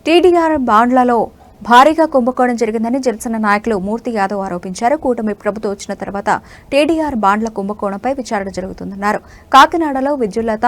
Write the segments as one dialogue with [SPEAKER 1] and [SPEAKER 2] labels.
[SPEAKER 1] TDR బాండ్లలో భారీగా కుంభకోణం జరిగిందని జనసేన నాయకులు మూర్తి యాదవ్ ఆరోపించారు. కూటమి ప్రభుత్వం వచ్చిన తర్వాత టీడీఆర్ బాండ్ల కుంభకోణంపై విచారణ జరుగుతుందన్నారు. కాకినాడలో విద్యుల్లత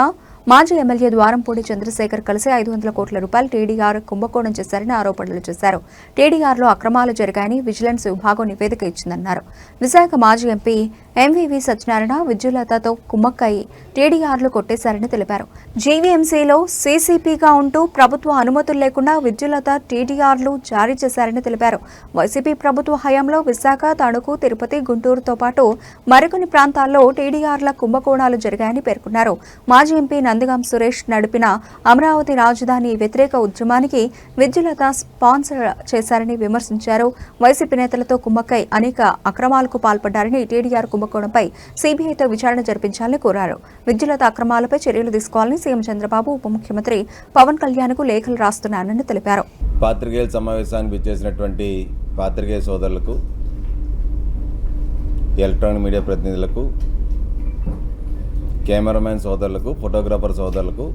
[SPEAKER 1] మాజీ ఎమ్మెల్యే ద్వారంపూడి చంద్రశేఖర్ కలిసి 500 కోట్ల రూపాయలు టీడీఆర్ కుంభకోణం చేశారని ఆరోపణలు చేశారు. టీడీఆర్లో అక్రమాలు జరిగాయని విజిలెన్స్ విభాగం నివేదిక ఇచ్చిందన్నారు. విశాఖ మాజీ ఎంపీ ఎంవీవీ సత్యనారాయణ విద్యుల్లతతో కుమ్మక్కయి టీడీఆర్లు కొట్టేశారని తెలిపారు. జీవీఎంసీలో సీసీపీగా ఉంటూ ప్రభుత్వ అనుమతులు లేకుండా విద్యుల్లత టీడీఆర్లు జారీ చేశారని తెలిపారు. వైసీపీ ప్రభుత్వ హయాంలో విశాఖ, తణుకు, తిరుపతి, గుంటూరుతో పాటు మరికొన్ని ప్రాంతాల్లో టీడీఆర్ల కుంభకోణాలు జరిగాయని పేర్కొన్నారు. మాజీ ఎంపీ నందిగాం సురేష్ నడిపిన అమరావతి రాజధాని వ్యతిరేక ఉద్యమానికి విద్యుల్లత స్పాన్సర్ చేశారని విమర్శించారు. వైసీపీ నేతలతో కుమ్మక్కై అనేక అక్రమాలకు పాల్పడ్డారని టీడీఆర్ కుంభకోణంపై సీబీఐతో విచారణ జరిపించాలని కోరారు. విద్యుల్లత అక్రమాలపై చర్యలు తీసుకోవాలని సీఎం చంద్రబాబు, ఉప ముఖ్యమంత్రి పవన్ కళ్యాణ్కు లేఖలు రాస్తున్నానని తెలిపారు.
[SPEAKER 2] పాత్రికేయుల సమావేశానికి విచ్చేసినటువంటి పాత్రికేయ సోదరులకు, ఎలక్ట్రానిక్ మీడియా ప్రతినిధులకు, కెమెరామెన్ సోదరులకు, ఫోటోగ్రాఫర్ సోదరులకు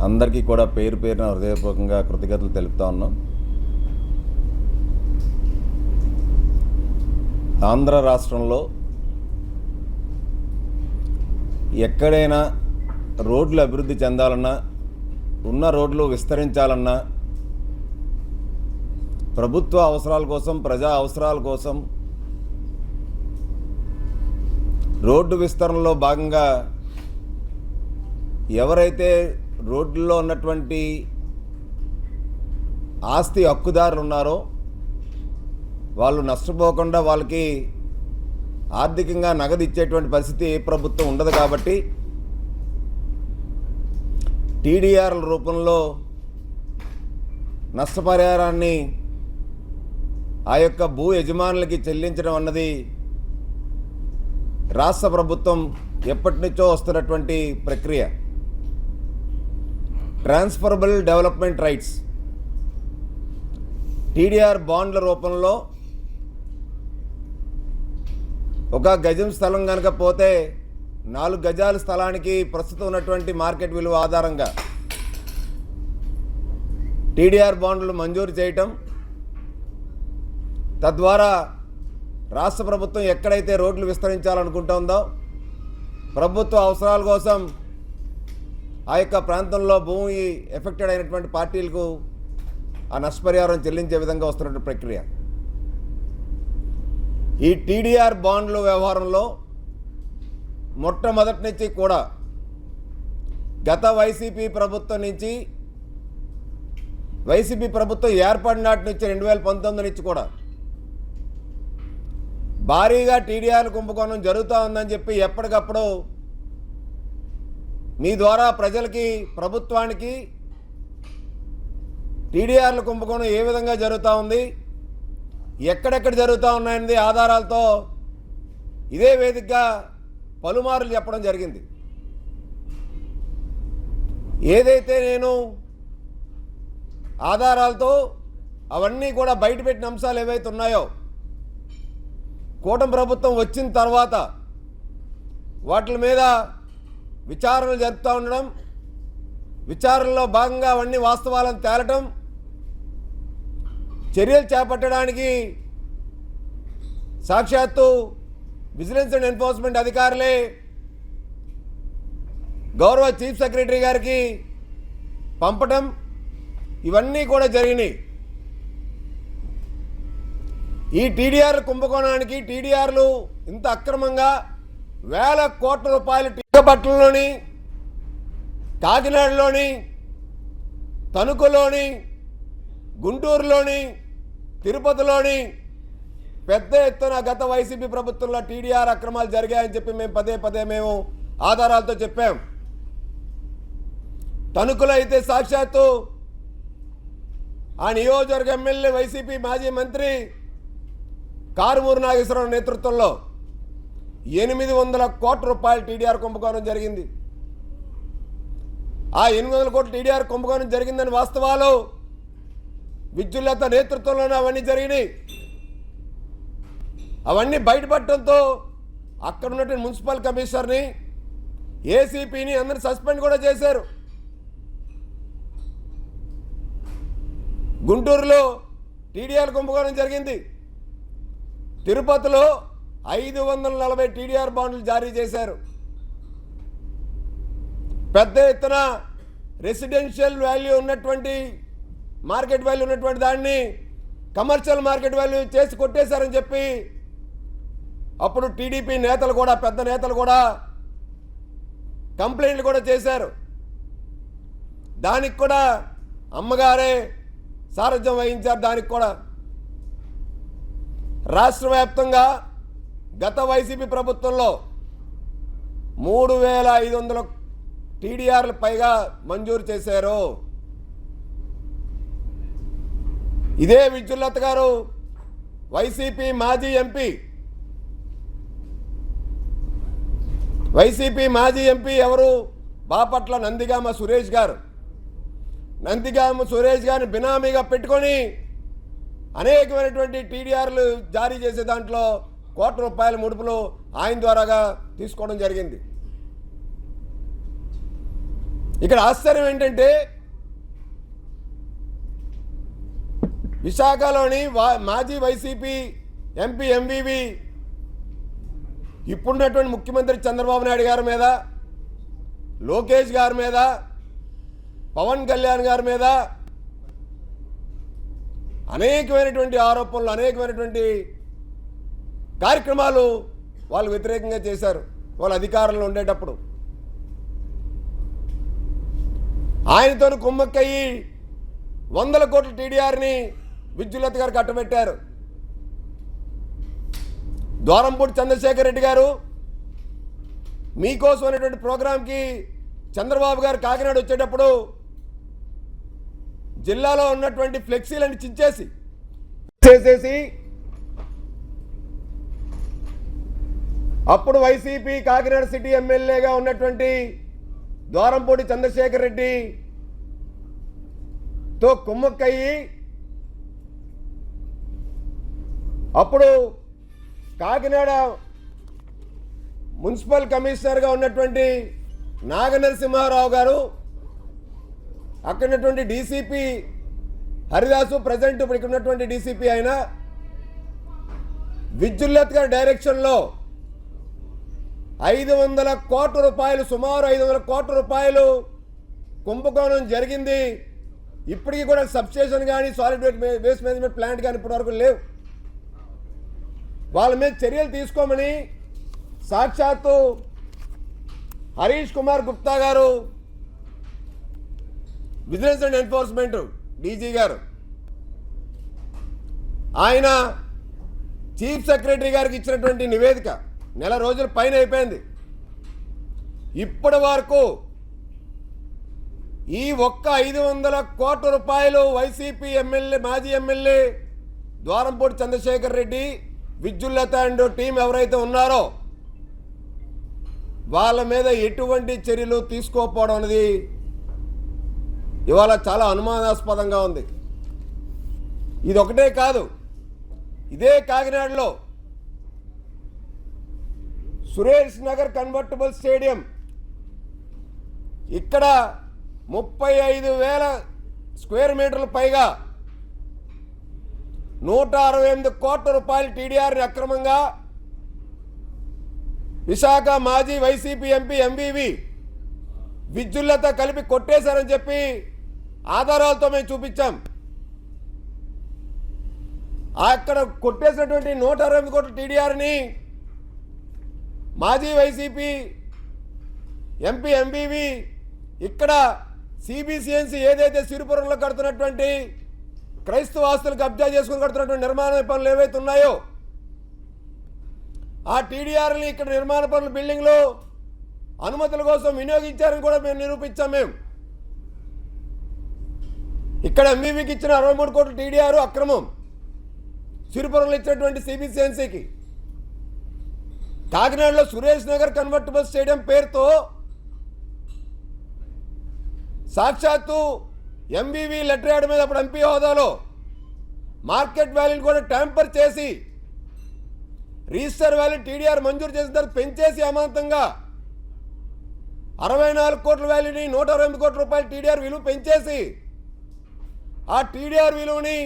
[SPEAKER 2] అందరికీ కూడా పేరు పేరున హృదయపూర్వకంగా కృతజ్ఞతలు తెలుపుతా ఉన్నాం. ఆంధ్ర రాష్ట్రంలో ఎక్కడైనా రోడ్లు అభివృద్ధి చెందాలన్నా, ఉన్న రోడ్లు విస్తరించాలన్నా, ప్రభుత్వ అవసరాల కోసం, ప్రజా అవసరాల కోసం రోడ్డు విస్తరణలో భాగంగా ఎవరైతే రోడ్లలో ఉన్నటువంటి ఆస్తి హక్కుదారులు ఉన్నారో వాళ్ళు నష్టపోకుండా వాళ్ళకి ఆర్థికంగా నగదు ఇచ్చేటువంటి పరిస్థితి ఏ ప్రభుత్వం ఉండదు. కాబట్టి టీడీఆర్ల రూపంలో నష్టపరిహారాన్ని ఆ యొక్క భూ యజమానులకి చెల్లించడం అన్నది రాష్ట్ర ప్రభుత్వం ఎప్పటి నుంచో వస్తున్నటువంటి ప్రక్రియ. ట్రాన్స్ఫరబుల్ డెవలప్మెంట్ రైట్స్ టీడీఆర్ బాండ్ల రూపంలో ఒక గజం స్థలం కనుక పోతే 4 గజాల స్థలానికి ప్రస్తుతం ఉన్నటువంటి మార్కెట్ విలువ ఆధారంగా టీడీఆర్ బాండ్లు మంజూరు చేయటం, తద్వారా రాష్ట్ర ప్రభుత్వం ఎక్కడైతే రోడ్లు విస్తరించాలనుకుంటుందో ప్రభుత్వ అవసరాల కోసం ఆ యొక్క ప్రాంతంలో భూమి ఎఫెక్టెడ్ అయినటువంటి పార్టీలకు ఆ నష్టపరిహారం చెల్లించే విధంగా వస్తున్నటువంటి ప్రక్రియ. ఈ టీడీఆర్ బాండ్ల వ్యవహారంలో మొట్టమొదటి నుంచి కూడా గత వైసీపీ ప్రభుత్వం నుంచి, వైసీపీ ప్రభుత్వం ఏర్పడిన నాటి నుంచి 2019 నుంచి కూడా భారీగా టీడీఆర్ కుంభకోణం జరుగుతూ ఉందని చెప్పి ఎప్పటికప్పుడు మీ ద్వారా ప్రజలకి, ప్రభుత్వానికి టీడీఆర్ల కుంభకోణం ఏ విధంగా జరుగుతూ ఉంది, ఎక్కడెక్కడ జరుగుతూ ఉన్నాయనేది ఆధారాలతో ఇదే వేదికగా పలుమార్లు చెప్పడం జరిగింది. ఏదైతే నేను ఆధారాలతో అవన్నీ కూడా బయటపెట్టిన అంశాలు ఏవైతే ఉన్నాయో కూటమి ప్రభుత్వం వచ్చిన తర్వాత వాటి మీద విచారణలు జరుపుతూ ఉండడం, విచారణలో భాగంగా అవన్నీ వాస్తవాలను తేలటం, చర్యలు చేపట్టడానికి సాక్షాత్తు విజిలెన్స్ అండ్ ఎన్ఫోర్స్మెంట్ అధికారులే గౌరవ చీఫ్ సెక్రటరీ గారికి పంపటం, ఇవన్నీ కూడా జరిగినాయి. ఈ టీడీఆర్ కుంభకోణానికి, టీడీఆర్లు ఇంత అక్రమంగా వేల కోట్ల రూపాయలు టీకపట్నంలోని, కాకినాడలోని, తణుకులోని, గుంటూరులోని, తిరుపతిలోని పెద్ద ఎత్తున గత వైసీపీ ప్రభుత్వంలో టీడీఆర్ అక్రమాలు జరిగాయని చెప్పి మేము పదే పదే ఆధారాలతో చెప్పాం. తణుకులో అయితే సాక్షాత్తు ఆ నియోజకవర్గ ఎమ్మెల్యే వైసీపీ మాజీ మంత్రి కారుమూరి నాగేశ్వరరావు నేతృత్వంలో 800 కోట్ల రూపాయల టీడీఆర్ కుంభకోణం జరిగింది. ఆ 800 కోట్ల టీడీఆర్ కుంభకోణం జరిగిందని వాస్తవాలు విద్యుల్లత నేతృత్వంలోనే అవన్నీ జరిగినాయి. అవన్నీ బయటపడటంతో అక్కడ ఉన్నటువంటి మున్సిపల్ కమిషనర్ని, ఏసీపీని అందరిని సస్పెండ్ కూడా చేశారు. గుంటూరులో టీడీఆర్ కుంభకోణం జరిగింది. తిరుపతిలో 540 టీడీఆర్ బాండ్లు జారీ చేశారు. పెద్ద ఎత్తున రెసిడెన్షియల్ వాల్యూ ఉన్నటువంటి మార్కెట్ వాల్యూ ఉన్నటువంటి దాన్ని కమర్షియల్ మార్కెట్ వాల్యూ చేసి కొట్టేశారని చెప్పి అప్పుడు టీడీపీ నేతలు కూడా, పెద్ద నేతలు కూడా కంప్లైంట్లు కూడా చేశారు. దానికి కూడా అమ్మగారే సారథ్యం వహించారు. దానికి కూడా రాష్ట్ర వ్యాప్తంగా గత వైసీపీ ప్రభుత్వంలో 3500 టీడీఆర్లు పైగా మంజూరు చేశారు. ఇదే విద్యుల్లత గారు వైసీపీ మాజీ ఎంపీ ఎవరు? బాపట్ల నందిగామ సురేష్ గారు. నందిగామ సురేష్ గారిని బినామీగా పెట్టుకొని అనేకమైనటువంటి టీడీఆర్లు జారీ చేసే దాంట్లో ₹1 ముడుపులు ఆయన ద్వారాగా తీసుకోవడం జరిగింది. ఇక్కడ ఆశ్చర్యం ఏంటంటే విశాఖలోని మాజీ వైసీపీ ఎంపీ ఎంవీవి ఇప్పుడున్నటువంటి ముఖ్యమంత్రి చంద్రబాబు నాయుడు గారి మీద, లోకేష్ గారి మీద, పవన్ కళ్యాణ్ గారి మీద అనేకమైనటువంటి ఆరోపణలు, అనేకమైనటువంటి కార్యక్రమాలు వాళ్ళు వ్యతిరేకంగా చేశారు వాళ్ళు అధికారంలో ఉండేటప్పుడు. ఆయనతో కుమ్మక్కయ్యి 100 కోట్ల టీడీఆర్ని విద్యుల్లత గారు కట్టబెట్టారు. ద్వారంపూడి చంద్రశేఖర్ రెడ్డి గారు మీకోసం అనేటువంటి ప్రోగ్రాంకి చంద్రబాబు గారు కాకినాడ వచ్చేటప్పుడు జిల్లాలో ఉన్నటువంటి ఫ్లెక్సీలను చించేసి అప్పుడు వైసీపీ కాకినాడ సిటీ ఎమ్మెల్యేగా ఉన్నటువంటి ద్వారంపూడి చంద్రశేఖర్ రెడ్డితో కుమ్మక్కయ్యి అప్పుడు కాకినాడ మున్సిపల్ కమిషనర్గా ఉన్నటువంటి నాగనరసింహారావు గారు, అక్కడ డీసీపీ హరిదాసు, ప్రజెంట్ ఇప్పుడు ఇక్కడ ఉన్నటువంటి డీసీపీ ఆయన, విద్యుల్లత గారి డైరెక్షన్లో 500 కోట్ల రూపాయలు, సుమారు 500 కోట్ల రూపాయలు కుంభకోణం జరిగింది. ఇప్పటికీ కూడా సబ్స్టేషన్ కానీ, సాలిడ్ వేస్ట్ మేనేజ్మెంట్ ప్లాంట్ కానీ ఇప్పటివరకు లేవు. వాళ్ళ మీద చర్యలు తీసుకోమని సాక్షాత్తు హరీష్ కుమార్ గుప్తా గారు, విజిలెన్స్ అండ్ ఎన్ఫోర్స్మెంట్ డీజీ గారు, ఆయన చీఫ్ సెక్రటరీ గారికి ఇచ్చినటువంటి నివేదిక నెల రోజుల పైన అయిపోయింది. ఇప్పటి వరకు ఈ ఒక్క 500 కోట్ల రూపాయలు వైసీపీ ఎమ్మెల్యే, మాజీ MLA Dwarampudi Chandrasekhar Reddy, Vidyullatha and team ఎవరైతే ఉన్నారో వాళ్ళ మీద ఎటువంటి చర్యలు తీసుకోకపోవడం అనేది ఇవాళ చాలా అనుమానాస్పదంగా ఉంది. ఇది ఒకటే కాదు, ఇదే కాకినాడలో సురేష్ నగర్ కన్వర్టబుల్ స్టేడియం, ఇక్కడ 35,000 స్క్వేర్ మీటర్ల పైగా 168 కోట్ల రూపాయల టీడీఆర్ని అక్రమంగా విశాఖ మాజీ వైసీపీ ఎంపీ ఎంవీవి విద్యుల్లత కలిపి కొట్టేశారని చెప్పి ఆధారాలతో మేము చూపించాం. అక్కడ కొట్టేసినటువంటి 168 కోట్ల టీడీఆర్ని మాజీ వైసీపీ ఎంపీ ఎంవీవి ఇక్కడ సిబిసిఎన్సి ఏదైతే సిరిపురంలో కడుతున్నటువంటి క్రైస్తవ ఆస్తులు కబ్జా చేసుకుని కడుతున్నటువంటి నిర్మాణ పనులు ఏవైతే ఉన్నాయో ఆ టీడీఆర్ని ఇక్కడ నిర్మాణ పనులు బిల్డింగ్లు అనుమతుల కోసం వినియోగించారని కూడా మేము నిరూపించాం. మేము ఇక్కడ ఎంవీవీకి ఇచ్చిన 63 కోట్ల టీడీఆర్ అక్రమం, సిరిపురంలో ఇచ్చినటువంటి సిబిసిఎన్సికి, కాకినాడలో సురేష్ నగర్ కన్వర్టబుల్ స్టేడియం పేరుతో సాక్షాత్తు ఎంవీవీ లెటర్ యాడ్ మీద అప్పుడు ఎంపీ హోదాలో మార్కెట్ వాల్యూని కూడా ట్యాంపర్ చేసి రిజిస్టర్ వాల్యూ టీడీఆర్ మంజూరు చేసిన తర్వాత పెంచేసి అమాంతంగా 64 కోట్ల వాల్యూని 168 కోట్ల రూపాయలు టీడీఆర్ విలువ పెంచేసి ఆ టీడీఆర్ విలువని